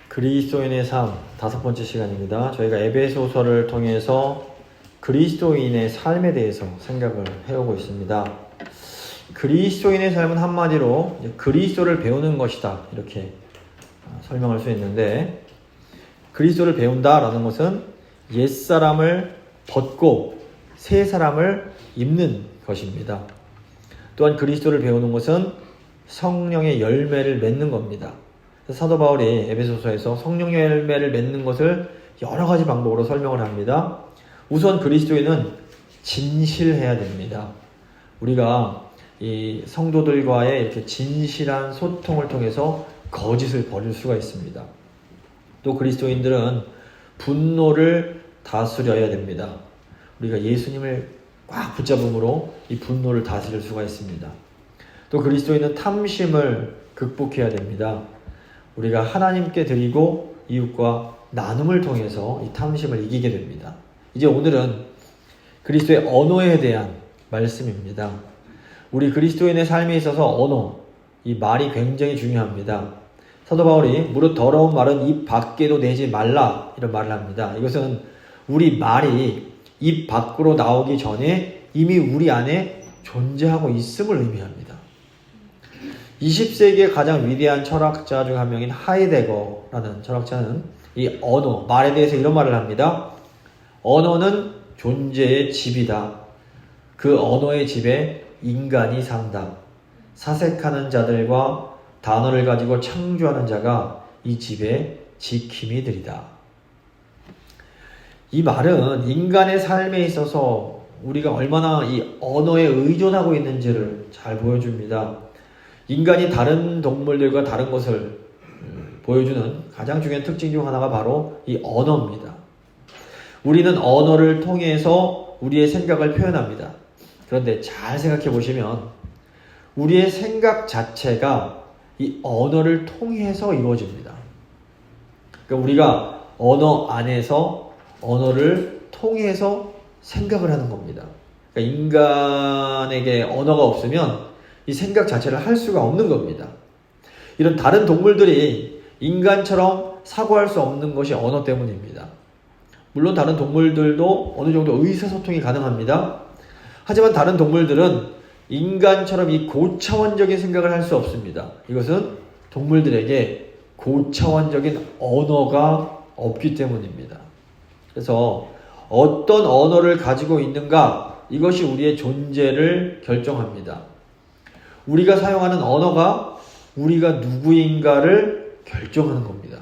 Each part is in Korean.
그리스도인의 삶 5번째 시간입니다. 저희가 에베소서를 통해서 그리스도인의 삶에 대해서 생각을 해오고 있습니다. 그리스도인의 삶은 한마디로 그리스도를 배우는 것이다, 이렇게 설명할 수 있는데, 그리스도를 배운다라는 것은 옛사람을 벗고 새 사람을 입는 것입니다. 또한 그리스도를 배우는 것은 성령의 열매를 맺는 겁니다. 사도 바울이 에베소서에서 성령 열매를 맺는 것을 여러 가지 방법으로 설명을 합니다. 우선 그리스도인은 진실해야 됩니다. 우리가 이 성도들과의 이렇게 진실한 소통을 통해서 거짓을 버릴 수가 있습니다. 또 그리스도인들은 분노를 다스려야 됩니다. 우리가 예수님을 꽉 붙잡음으로 이 분노를 다스릴 수가 있습니다. 또 그리스도인은 탐심을 극복해야 됩니다. 우리가 하나님께 드리고 이웃과 나눔을 통해서 이 탐심을 이기게 됩니다. 이제 오늘은 그리스도의 언어에 대한 말씀입니다. 우리 그리스도인의 삶에 있어서 언어, 이 말이 굉장히 중요합니다. 사도 바울이 무릇 더러운 말은 입 밖에도 내지 말라, 이런 말을 합니다. 이것은 우리 말이 입 밖으로 나오기 전에 이미 우리 안에 존재하고 있음을 의미합니다. 20세기의 가장 위대한 철학자 중 한 명인 하이데거라는 철학자는 이 언어, 말에 대해서 이런 말을 합니다. 언어는 존재의 집이다. 그 언어의 집에 인간이 산다. 사색하는 자들과 단어를 가지고 창조하는 자가 이 집의 지킴이 들이다. 이 말은 인간의 삶에 있어서 우리가 얼마나 이 언어에 의존하고 있는지를 잘 보여줍니다. 인간이 다른 동물들과 다른 것을 보여주는 가장 중요한 특징 중 하나가 바로 이 언어입니다. 우리는 언어를 통해서 우리의 생각을 표현합니다. 그런데 잘 생각해 보시면 우리의 생각 자체가 이 언어를 통해서 이루어집니다. 그러니까 우리가 언어 안에서 언어를 통해서 생각을 하는 겁니다. 그러니까 인간에게 언어가 없으면 이 생각 자체를 할 수가 없는 겁니다. 이런 다른 동물들이 인간처럼 사고할 수 없는 것이 언어 때문입니다. 물론 다른 동물들도 어느 정도 의사소통이 가능합니다. 하지만 다른 동물들은 인간처럼 이 고차원적인 생각을 할 수 없습니다. 이것은 동물들에게 고차원적인 언어가 없기 때문입니다. 그래서 어떤 언어를 가지고 있는가, 이것이 우리의 존재를 결정합니다. 우리가 사용하는 언어가 우리가 누구인가를 결정하는 겁니다.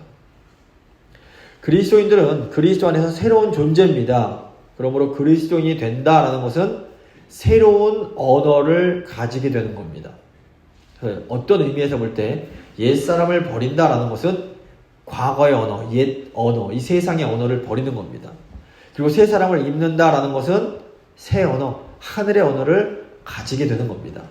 그리스도인들은 그리스도 안에서 새로운 존재입니다. 그러므로 그리스도인이 된다라는 것은 새로운 언어를 가지게 되는 겁니다. 어떤 의미에서 볼 때 옛사람을 버린다라는 것은 과거의 언어, 옛 언어, 이 세상의 언어를 버리는 겁니다. 그리고 새 사람을 입는다라는 것은 새 언어, 하늘의 언어를 가지게 되는 겁니다.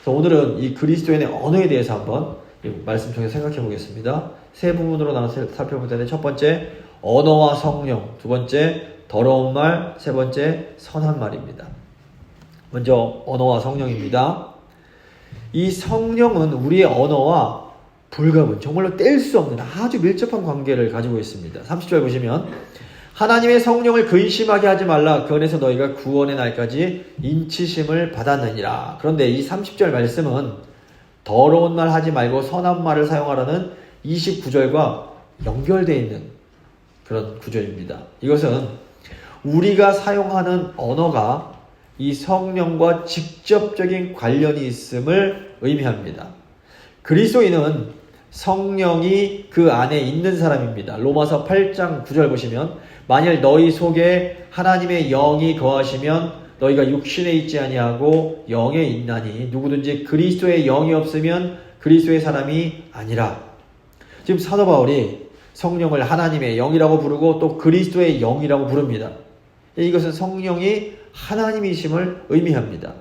그래서 오늘은 이 그리스도인의 언어에 대해서 한번 말씀 통해서 생각해 보겠습니다. 세 부분으로 나눠서 살펴볼 텐데, 첫 번째 언어와 성령, 두 번째 더러운 말, 세 번째 선한 말입니다. 먼저 언어와 성령입니다. 이 성령은 우리의 언어와 불가분, 정말로 뗄 수 없는 아주 밀접한 관계를 가지고 있습니다. 30절 보시면 하나님의 성령을 근심하게 하지 말라. 그 안에서 너희가 구원의 날까지 인치심을 받았느니라. 그런데 이 30절 말씀은 더러운 말 하지 말고 선한 말을 사용하라는 29절과 연결되어 있는 그런 구절입니다. 이것은 우리가 사용하는 언어가 이 성령과 직접적인 관련이 있음을 의미합니다. 그리스도인은 성령이 그 안에 있는 사람입니다. 로마서 8장 9절 보시면 만일 너희 속에 하나님의 영이 거하시면 너희가 육신에 있지 아니하고 영에 있나니 누구든지 그리스도의 영이 없으면 그리스도의 사람이 아니라. 지금 사도 바울이 성령을 하나님의 영이라고 부르고 또 그리스도의 영이라고 부릅니다. 이것은 성령이 하나님이심을 의미합니다.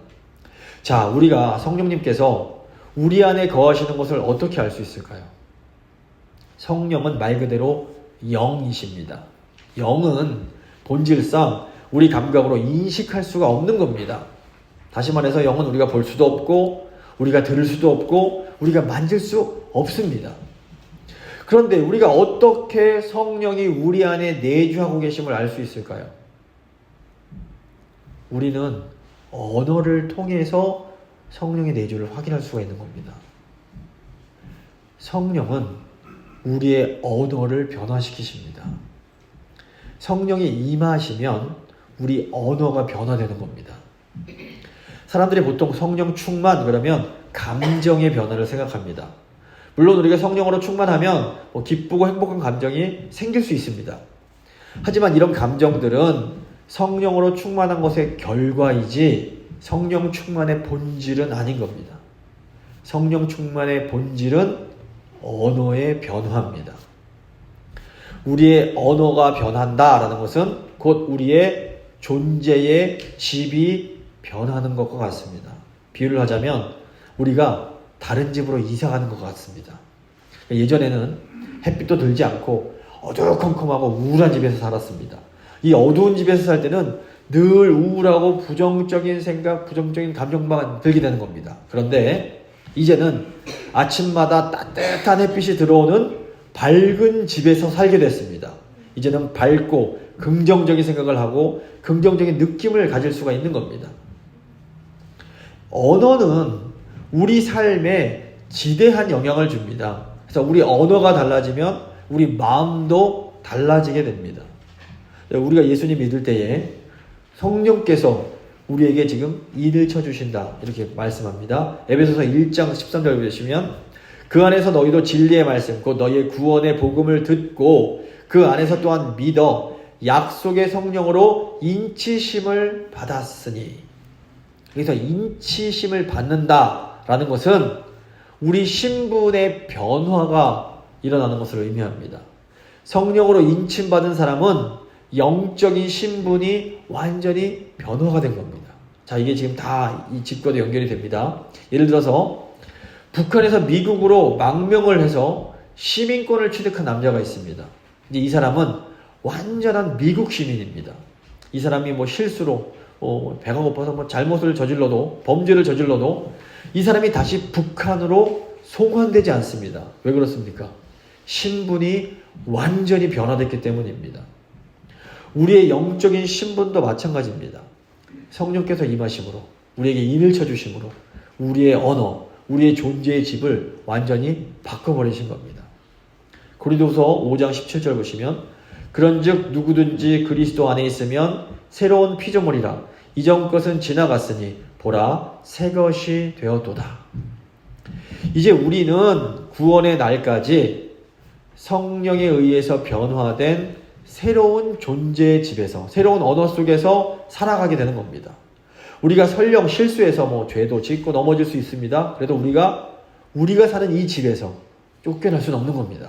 자, 우리가 성령님께서 우리 안에 거하시는 것을 어떻게 알 수 있을까요? 성령은 말 그대로 영이십니다. 영은 본질상 우리 감각으로 인식할 수가 없는 겁니다. 다시 말해서 영은 우리가 볼 수도 없고 우리가 들을 수도 없고 우리가 만질 수 없습니다. 그런데 우리가 어떻게 성령이 우리 안에 내주하고 계심을 알 수 있을까요? 우리는 언어를 통해서 성령의 내주를 확인할 수가 있는 겁니다. 성령은 우리의 언어를 변화시키십니다. 성령이 임하시면 우리 언어가 변화되는 겁니다. 사람들이 보통 성령 충만 그러면 감정의 변화를 생각합니다. 물론 우리가 성령으로 충만하면 기쁘고 행복한 감정이 생길 수 있습니다. 하지만 이런 감정들은 성령으로 충만한 것의 결과이지 성령 충만의 본질은 아닌 겁니다. 성령 충만의 본질은 언어의 변화입니다. 우리의 언어가 변한다라는 것은 곧 우리의 존재의 집이 변하는 것과 같습니다. 비유를 하자면 우리가 다른 집으로 이사가는 것 같습니다. 예전에는 햇빛도 들지 않고 어두컴컴하고 우울한 집에서 살았습니다. 이 어두운 집에서 살 때는 늘 우울하고 부정적인 생각, 부정적인 감정만 들게 되는 겁니다. 그런데 이제는 아침마다 따뜻한 햇빛이 들어오는 밝은 집에서 살게 됐습니다. 이제는 밝고 긍정적인 생각을 하고 긍정적인 느낌을 가질 수가 있는 겁니다. 언어는 우리 삶에 지대한 영향을 줍니다. 그래서 우리 언어가 달라지면 우리 마음도 달라지게 됩니다. 우리가 예수님 믿을 때에 성령께서 우리에게 지금 일을 쳐주신다 이렇게 말씀합니다. 에베소서 1장 13절 보시면 그 안에서 너희도 진리의 말씀 곧 너희의 구원의 복음을 듣고 그 안에서 또한 믿어 약속의 성령으로 인치심을 받았으니, 그래서 인치심을 받는다라는 것은 우리 신분의 변화가 일어나는 것을 의미합니다. 성령으로 인침받은 사람은 영적인 신분이 완전히 변화가 된 겁니다. 자, 이게 지금 다 이 집과도 연결이 됩니다. 예를 들어서 북한에서 미국으로 망명을 해서 시민권을 취득한 남자가 있습니다. 이제 이 사람은 완전한 미국 시민입니다. 이 사람이 실수로 배가 고파서 잘못을 저질러도, 범죄를 저질러도 이 사람이 다시 북한으로 송환되지 않습니다. 왜 그렇습니까? 신분이 완전히 변화됐기 때문입니다. 우리의 영적인 신분도 마찬가지입니다. 성령께서 임하심으로, 우리에게 인을 쳐주심으로 우리의 언어, 우리의 존재의 집을 완전히 바꿔버리신 겁니다. 고린도서 5장 17절 보시면 그런즉 누구든지 그리스도 안에 있으면 새로운 피조물이라 이전 것은 지나갔으니 보라 새 것이 되었도다. 이제 우리는 구원의 날까지 성령에 의해서 변화된 새로운 존재의 집에서, 새로운 언어 속에서 살아가게 되는 겁니다. 우리가 설령 실수해서 죄도 짓고 넘어질 수 있습니다. 그래도 우리가 사는 이 집에서 쫓겨날 수는 없는 겁니다.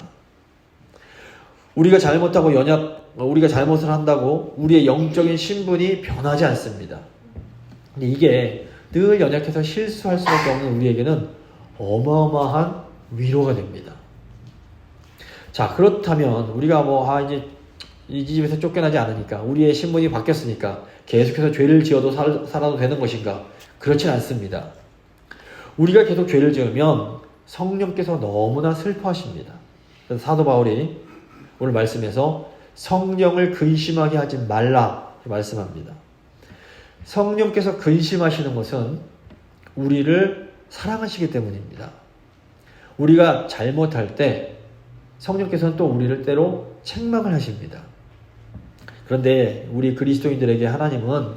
우리가 잘못하고 우리가 잘못을 한다고 우리의 영적인 신분이 변하지 않습니다. 근데 이게 늘 연약해서 실수할 수밖에 없는 우리에게는 어마어마한 위로가 됩니다. 자, 그렇다면 우리가 이제 이 집에서 쫓겨나지 않으니까, 우리의 신분이 바뀌었으니까 계속해서 죄를 지어도 살아도 되는 것인가? 그렇진 않습니다. 우리가 계속 죄를 지으면 성령께서 너무나 슬퍼하십니다. 그래서 사도 바울이 오늘 말씀에서 성령을 근심하게 하지 말라 말씀합니다. 성령께서 근심하시는 것은 우리를 사랑하시기 때문입니다. 우리가 잘못할 때 성령께서는 또 우리를 때로 책망을 하십니다. 그런데 우리 그리스도인들에게 하나님은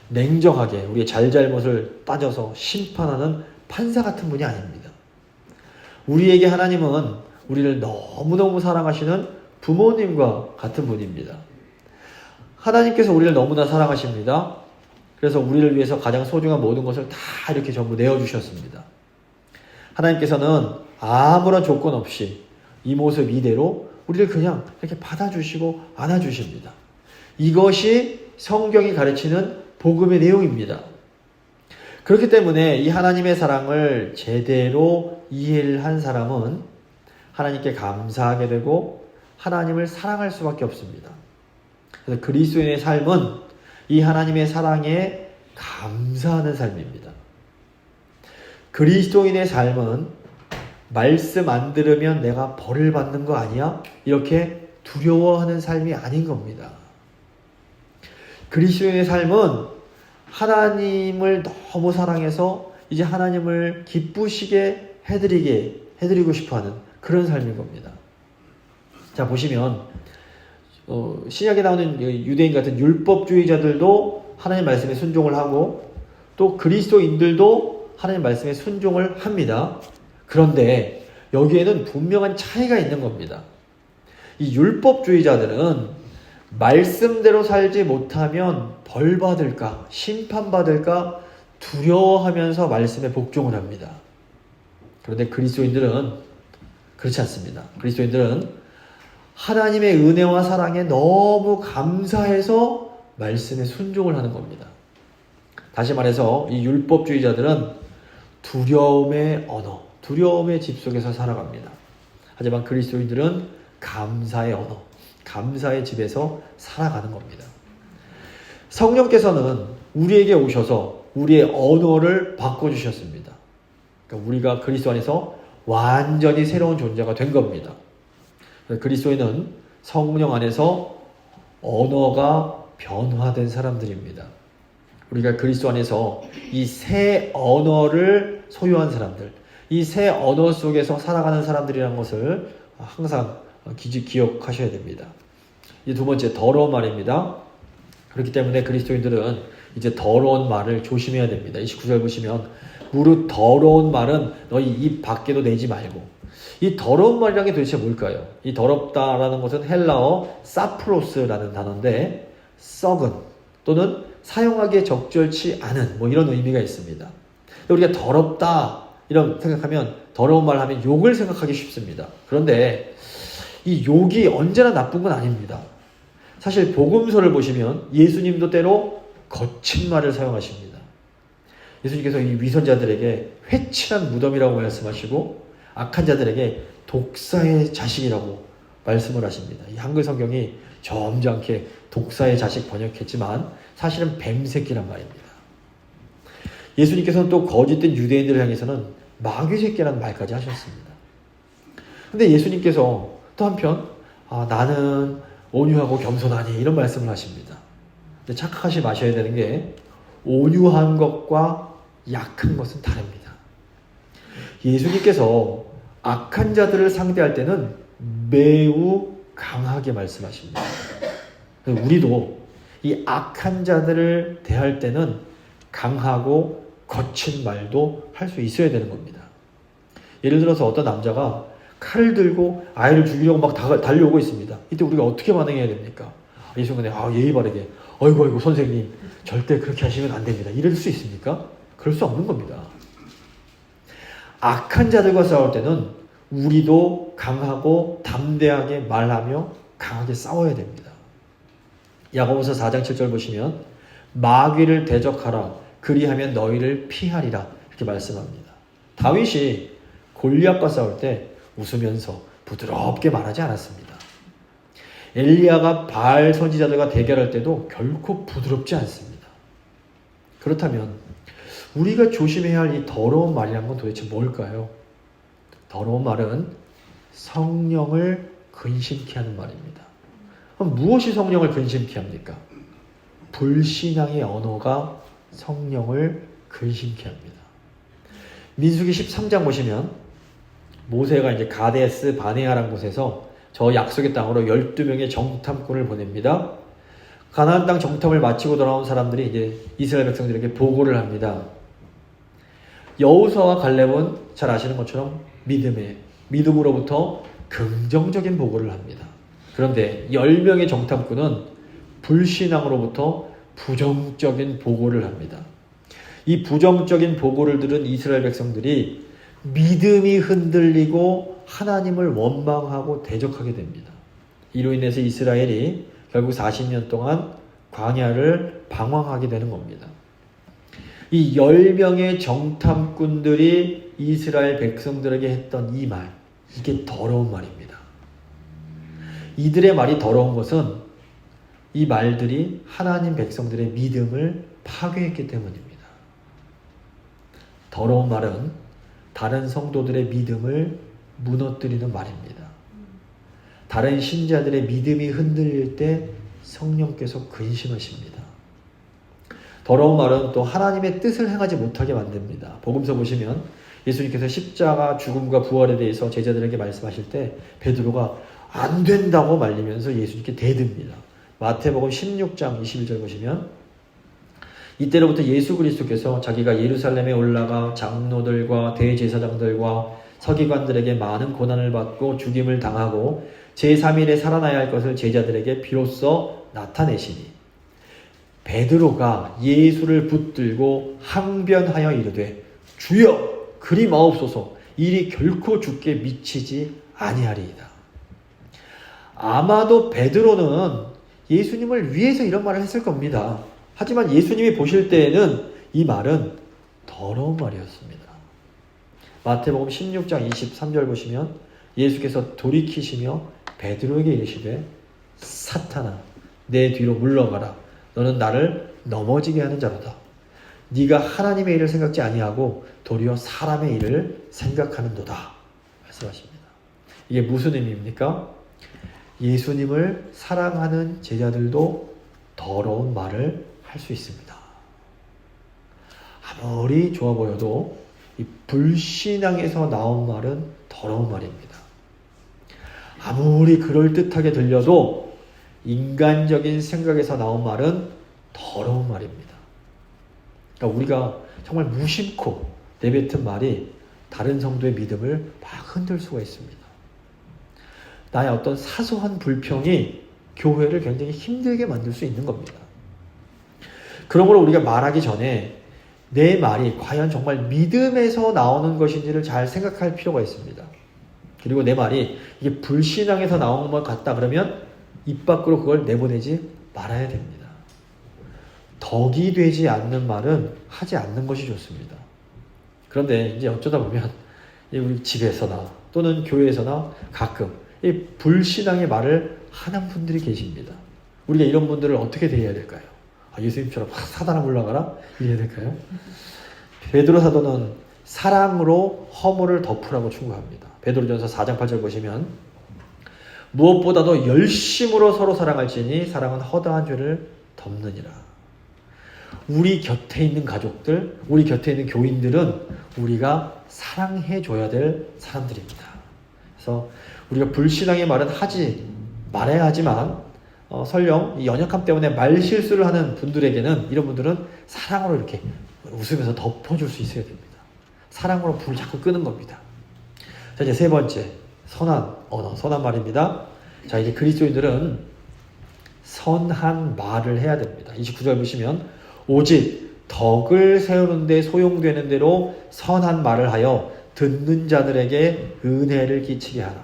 냉정하게 우리의 잘잘못을 따져서 심판하는 판사 같은 분이 아닙니다. 우리에게 하나님은 우리를 너무너무 사랑하시는 부모님과 같은 분입니다. 하나님께서 우리를 너무나 사랑하십니다. 그래서 우리를 위해서 가장 소중한 모든 것을 다 이렇게 전부 내어주셨습니다. 하나님께서는 아무런 조건 없이 이 모습 이대로 우리를 그냥 이렇게 받아주시고 안아주십니다. 이것이 성경이 가르치는 복음의 내용입니다. 그렇기 때문에 이 하나님의 사랑을 제대로 이해를 한 사람은 하나님께 감사하게 되고 하나님을 사랑할 수밖에 없습니다. 그래서 그리스도인의 삶은 이 하나님의 사랑에 감사하는 삶입니다. 그리스도인의 삶은 말씀 안 들으면 내가 벌을 받는 거 아니야? 이렇게 두려워하는 삶이 아닌 겁니다. 그리스도인의 삶은 하나님을 너무 사랑해서 이제 하나님을 기쁘시게 해드리고 싶어하는 그런 삶인 겁니다. 자, 보시면 신약에 나오는 유대인 같은 율법주의자들도 하나님 말씀에 순종을 하고 또 그리스도인들도 하나님 말씀에 순종을 합니다. 그런데 여기에는 분명한 차이가 있는 겁니다. 이 율법주의자들은 말씀대로 살지 못하면 벌 받을까, 심판받을까 두려워하면서 말씀에 복종을 합니다. 그런데 그리스도인들은 그렇지 않습니다. 그리스도인들은 하나님의 은혜와 사랑에 너무 감사해서 말씀에 순종을 하는 겁니다. 다시 말해서 이 율법주의자들은 두려움의 언어, 두려움의 집 속에서 살아갑니다. 하지만 그리스도인들은 감사의 언어, 감사의 집에서 살아가는 겁니다. 성령께서는 우리에게 오셔서 우리의 언어를 바꿔주셨습니다. 그러니까 우리가 그리스도 안에서 완전히 새로운 존재가 된 겁니다. 그리스도인은 성령 안에서 언어가 변화된 사람들입니다. 우리가 그리스도 안에서 이 새 언어를 소유한 사람들, 이 새 언어 속에서 살아가는 사람들이라는 것을 항상 기억하셔야 됩니다. 이제 두 번째, 더러운 말입니다. 그렇기 때문에 그리스도인들은 이제 더러운 말을 조심해야 됩니다. 29절 보시면 무릇 더러운 말은 너희 입 밖에도 내지 말고. 이 더러운 말이라는 게 도대체 뭘까요? 이 더럽다라는 것은 헬라어 사프로스라는 단어인데 썩은 또는 사용하기에 적절치 않은 이런 의미가 있습니다. 우리가 더럽다 이런 생각하면 더러운 말 하면 욕을 생각하기 쉽습니다. 그런데 이 욕이 언제나 나쁜 건 아닙니다. 사실 복음서를 보시면 예수님도 때로 거친 말을 사용하십니다. 예수님께서 이 위선자들에게 회칠한 무덤이라고 말씀하시고 악한 자들에게 독사의 자식이라고 말씀을 하십니다. 이 한글 성경이 점잖게 독사의 자식 번역했지만 사실은 뱀새끼란 말입니다. 예수님께서는 또 거짓된 유대인들을 향해서는 마귀 새끼라는 말까지 하셨습니다. 근데 예수님께서 또 한편 나는 온유하고 겸손하니 이런 말씀을 하십니다. 근데 착각하지 마셔야 되는 게 온유한 것과 약한 것은 다릅니다. 예수님께서 악한 자들을 상대할 때는 매우 강하게 말씀하십니다. 우리도 이 악한 자들을 대할 때는 강하고 거친 말도 할 수 있어야 되는 겁니다. 예를 들어서 어떤 남자가 칼을 들고 아이를 죽이려고 막 달려오고 있습니다. 이때 우리가 어떻게 반응해야 됩니까? 이 순간에 예의 바르게 어이구 선생님 절대 그렇게 하시면 안 됩니다. 이럴 수 있습니까? 그럴 수 없는 겁니다. 악한 자들과 싸울 때는 우리도 강하고 담대하게 말하며 강하게 싸워야 됩니다. 야고보서 4장 7절 보시면 마귀를 대적하라 그리하면 너희를 피하리라 이렇게 말씀합니다. 다윗이 골리앗과 싸울 때 웃으면서 부드럽게 말하지 않았습니다. 엘리야가 바알 선지자들과 대결할 때도 결코 부드럽지 않습니다. 그렇다면 우리가 조심해야 할 이 더러운 말이란 건 도대체 뭘까요? 더러운 말은 성령을 근심케 하는 말입니다. 그럼 무엇이 성령을 근심케 합니까? 불신앙의 언어가 성령을 근심케 합니다. 민수기 13장 보시면 모세가 이제 가데스 바네아라는 곳에서 저 약속의 땅으로 12명의 정탐꾼을 보냅니다. 가나안 땅 정탐을 마치고 돌아온 사람들이 이제 이스라엘 백성들에게 보고를 합니다. 여호수아와 갈렙은 잘 아시는 것처럼 믿음으로부터 긍정적인 보고를 합니다. 그런데 10명의 정탐꾼은 불신앙으로부터 부정적인 보고를 합니다. 이 부정적인 보고를 들은 이스라엘 백성들이 믿음이 흔들리고 하나님을 원망하고 대적하게 됩니다. 이로 인해서 이스라엘이 결국 40년 동안 광야를 방황하게 되는 겁니다. 이 10명의 정탐꾼들이 이스라엘 백성들에게 했던 이 말, 이게 더러운 말입니다. 이들의 말이 더러운 것은 이 말들이 하나님 백성들의 믿음을 파괴했기 때문입니다. 더러운 말은 다른 성도들의 믿음을 무너뜨리는 말입니다. 다른 신자들의 믿음이 흔들릴 때 성령께서 근심하십니다. 더러운 말은 또 하나님의 뜻을 행하지 못하게 만듭니다. 복음서 보시면 예수님께서 십자가 죽음과 부활에 대해서 제자들에게 말씀하실 때 베드로가 안 된다고 말리면서 예수님께 대듭니다. 마태복음 16장 21절 보시면 이때로부터 예수 그리스도께서 자기가 예루살렘에 올라가 장로들과 대제사장들과 서기관들에게 많은 고난을 받고 죽임을 당하고 제3일에 살아나야 할 것을 제자들에게 비로소 나타내시니 베드로가 예수를 붙들고 항변하여 이르되 주여 그리 마옵소서 이리 결코 죽게 미치지 아니하리이다. 아마도 베드로는 예수님을 위해서 이런 말을 했을 겁니다. 하지만 예수님이 보실 때에는 이 말은 더러운 말이었습니다. 마태복음 16장 23절 보시면 예수께서 돌이키시며 베드로에게 이르시되 사탄아 내 뒤로 물러가라. 너는 나를 넘어지게 하는 자로다. 네가 하나님의 일을 생각지 아니하고 도리어 사람의 일을 생각하는도다. 말씀하십니다. 이게 무슨 의미입니까? 예수님을 사랑하는 제자들도 더러운 말을 할 수 있습니다. 아무리 좋아 보여도 이 불신앙에서 나온 말은 더러운 말입니다. 아무리 그럴듯하게 들려도 인간적인 생각에서 나온 말은 더러운 말입니다. 그러니까 우리가 정말 무심코 내뱉은 말이 다른 성도의 믿음을 막 흔들 수가 있습니다. 나의 어떤 사소한 불평이 교회를 굉장히 힘들게 만들 수 있는 겁니다. 그러므로 우리가 말하기 전에 내 말이 과연 정말 믿음에서 나오는 것인지를 잘 생각할 필요가 있습니다. 그리고 내 말이 이게 불신앙에서 나오는 것 같다 그러면 입 밖으로 그걸 내보내지 말아야 됩니다. 덕이 되지 않는 말은 하지 않는 것이 좋습니다. 그런데 이제 어쩌다 보면 우리 집에서나 또는 교회에서나 가끔 이 불신앙의 말을 하는 분들이 계십니다. 우리가 이런 분들을 어떻게 대해야 될까요? 예수님처럼 사단아 물러가라? 이래야 될까요? 베드로 사도는 사랑으로 허물을 덮으라고 충고합니다. 베드로전서 4장 8절 보시면 무엇보다도 열심으로 서로 사랑할지니 사랑은 허다한 죄를 덮느니라. 우리 곁에 있는 가족들, 우리 곁에 있는 교인들은 우리가 사랑해줘야 될 사람들입니다. 그래서 우리가 불신앙의 말은 하지 말아야 하지만 설령 이 연약함 때문에 말실수를 하는 분들에게는 이런 분들은 사랑으로 이렇게 웃으면서 덮어줄 수 있어야 됩니다. 사랑으로 불을 자꾸 끄는 겁니다. 자, 이제 세 번째, 선한 언어, 선한 말입니다. 자, 이제 그리스도인들은 선한 말을 해야 됩니다. 29절 보시면 오직 덕을 세우는 데 소용되는 대로 선한 말을 하여 듣는 자들에게 은혜를 끼치게 하라.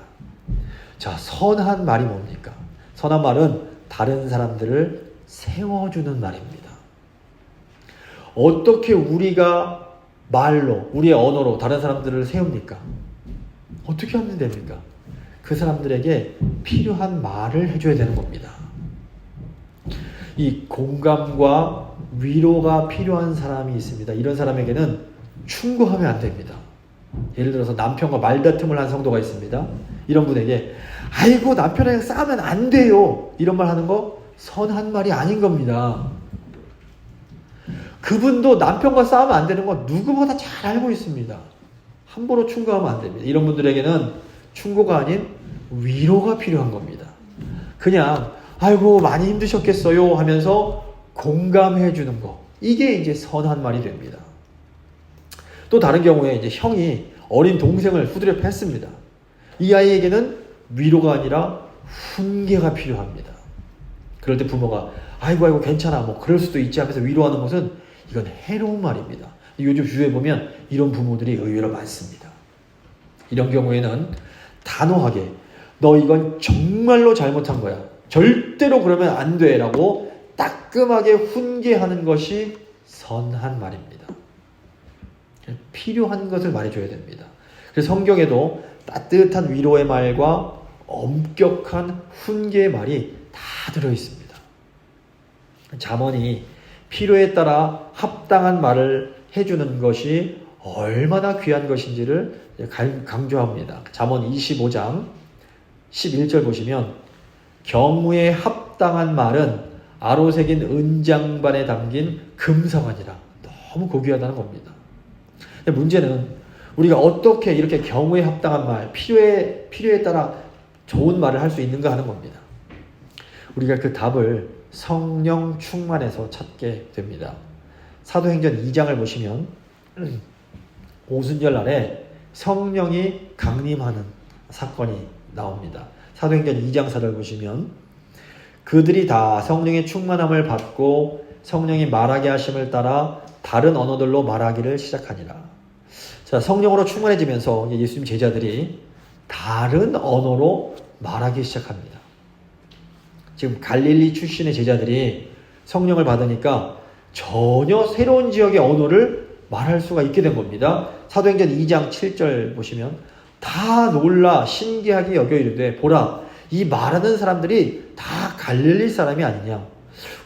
자, 선한 말이 뭡니까? 선한 말은 다른 사람들을 세워주는 말입니다. 어떻게 우리가 말로, 우리의 언어로 다른 사람들을 세웁니까? 어떻게 하면 됩니까? 그 사람들에게 필요한 말을 해줘야 되는 겁니다. 이 공감과 위로가 필요한 사람이 있습니다. 이런 사람에게는 충고하면 안 됩니다. 예를 들어서 남편과 말다툼을 한 성도가 있습니다. 이런 분에게 아이고 남편이랑 싸우면 안 돼요. 이런 말 하는 거 선한 말이 아닌 겁니다. 그분도 남편과 싸우면 안 되는 거 누구보다 잘 알고 있습니다. 함부로 충고하면 안 됩니다. 이런 분들에게는 충고가 아닌 위로가 필요한 겁니다. 그냥 아이고 많이 힘드셨겠어요 하면서 공감해 주는 거. 이게 이제 선한 말이 됩니다. 또 다른 경우에 이제 형이 어린 동생을 후드려 팼습니다. 이 아이에게는 위로가 아니라 훈계가 필요합니다. 그럴 때 부모가 아이고 괜찮아 뭐 그럴 수도 있지 하면서 위로하는 것은 이건 해로운 말입니다. 요즘 주위에 보면 이런 부모들이 의외로 많습니다. 이런 경우에는 단호하게 너 이건 정말로 잘못한 거야. 절대로 그러면 안 돼 라고 따끔하게 훈계하는 것이 선한 말입니다. 필요한 것을 말해줘야 됩니다. 그래서 성경에도 따뜻한 위로의 말과 엄격한 훈계의 말이 다 들어있습니다. 잠언이 필요에 따라 합당한 말을 해주는 것이 얼마나 귀한 것인지를 강조합니다. 잠언 25장 11절 보시면 경우에 합당한 말은 아로새긴 은장반에 담긴 금성아니라. 너무 고귀하다는 겁니다. 근데 문제는 우리가 어떻게 이렇게 경우에 합당한 말, 필요에 따라 좋은 말을 할 수 있는가 하는 겁니다. 우리가 그 답을 성령 충만에서 찾게 됩니다. 사도행전 2장을 보시면 오순절 날에 성령이 강림하는 사건이 나옵니다. 사도행전 2장 4절 보시면 그들이 다 성령의 충만함을 받고 성령이 말하게 하심을 따라 다른 언어들로 말하기를 시작하니라. 자, 성령으로 충만해지면서 예수님 제자들이 다른 언어로 말하기 시작합니다. 지금 갈릴리 출신의 제자들이 성령을 받으니까 전혀 새로운 지역의 언어를 말할 수가 있게 된 겁니다. 사도행전 2장 7절 보시면 다 놀라 신기하게 여겨 이르되 보라 이 말하는 사람들이 다 갈릴리 사람이 아니냐.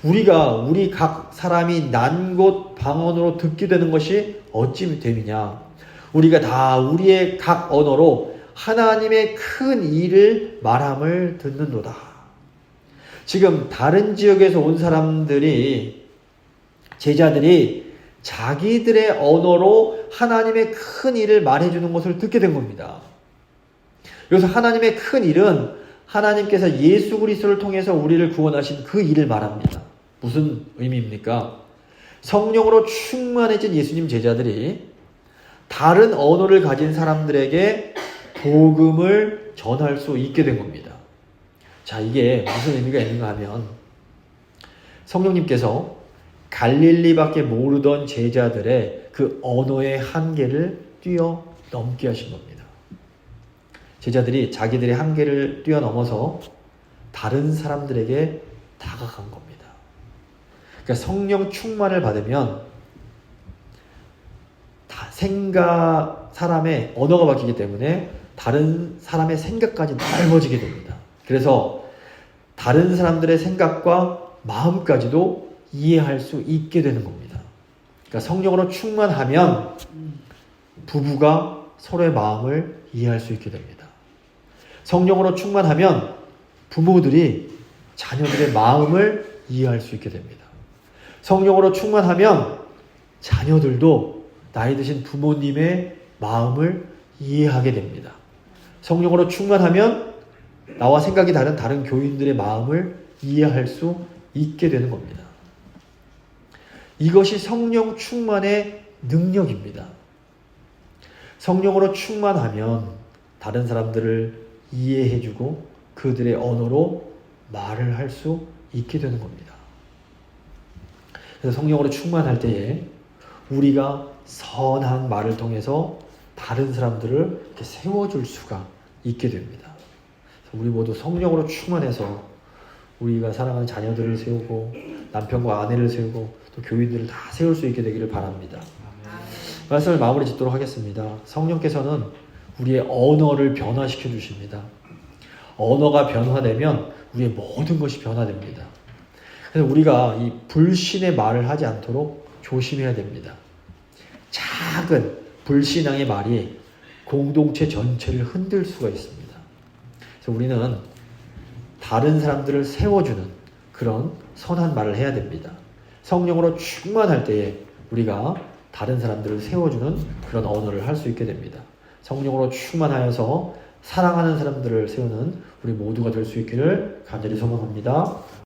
우리 각 사람이 난 곳 방언으로 듣게 되는 것이 어찌 됨이냐. 우리가 다 우리의 각 언어로 하나님의 큰 일을 말함을 듣는도다. 지금 다른 지역에서 온 사람들이 제자들이 자기들의 언어로 하나님의 큰 일을 말해주는 것을 듣게 된 겁니다. 여기서 하나님의 큰 일은 하나님께서 예수 그리스도를 통해서 우리를 구원하신 그 일을 말합니다. 무슨 의미입니까? 성령으로 충만해진 예수님 제자들이 다른 언어를 가진 사람들에게 복음을 전할 수 있게 된 겁니다. 자, 이게 무슨 의미가 있는가 하면 성령님께서 갈릴리밖에 모르던 제자들의 그 언어의 한계를 뛰어넘게 하신 겁니다. 제자들이 자기들의 한계를 뛰어넘어서 다른 사람들에게 다가간 겁니다. 그러니까 성령 충만을 받으면 사람의 언어가 바뀌기 때문에 다른 사람의 생각까지 넓어지게 됩니다. 그래서 다른 사람들의 생각과 마음까지도 이해할 수 있게 되는 겁니다. 그러니까 성령으로 충만하면 부부가 서로의 마음을 이해할 수 있게 됩니다. 성령으로 충만하면 부모들이 자녀들의 마음을 이해할 수 있게 됩니다. 성령으로 충만하면 자녀들도 나이 드신 부모님의 마음을 이해하게 됩니다. 성령으로 충만하면 나와 생각이 다른 교인들의 마음을 이해할 수 있게 되는 겁니다. 이것이 성령 충만의 능력입니다. 성령으로 충만하면 다른 사람들을 이해해주고 그들의 언어로 말을 할 수 있게 되는 겁니다. 그래서 성령으로 충만할 때에 우리가 선한 말을 통해서 다른 사람들을 이렇게 세워줄 수가 있게 됩니다. 우리 모두 성령으로 충만해서 우리가 사랑하는 자녀들을 세우고 남편과 아내를 세우고 또 교인들을 다 세울 수 있게 되기를 바랍니다. 말씀을 마무리 짓도록 하겠습니다. 성령께서는 우리의 언어를 변화시켜 주십니다. 언어가 변화되면 우리의 모든 것이 변화됩니다. 그래서 우리가 이 불신의 말을 하지 않도록 조심해야 됩니다. 작은 불신앙의 말이 공동체 전체를 흔들 수가 있습니다. 그래서 우리는 다른 사람들을 세워주는 그런 선한 말을 해야 됩니다. 성령으로 충만할 때에 우리가 다른 사람들을 세워주는 그런 언어를 할 수 있게 됩니다. 성령으로 충만하여서 사랑하는 사람들을 세우는 우리 모두가 될 수 있기를 간절히 소망합니다.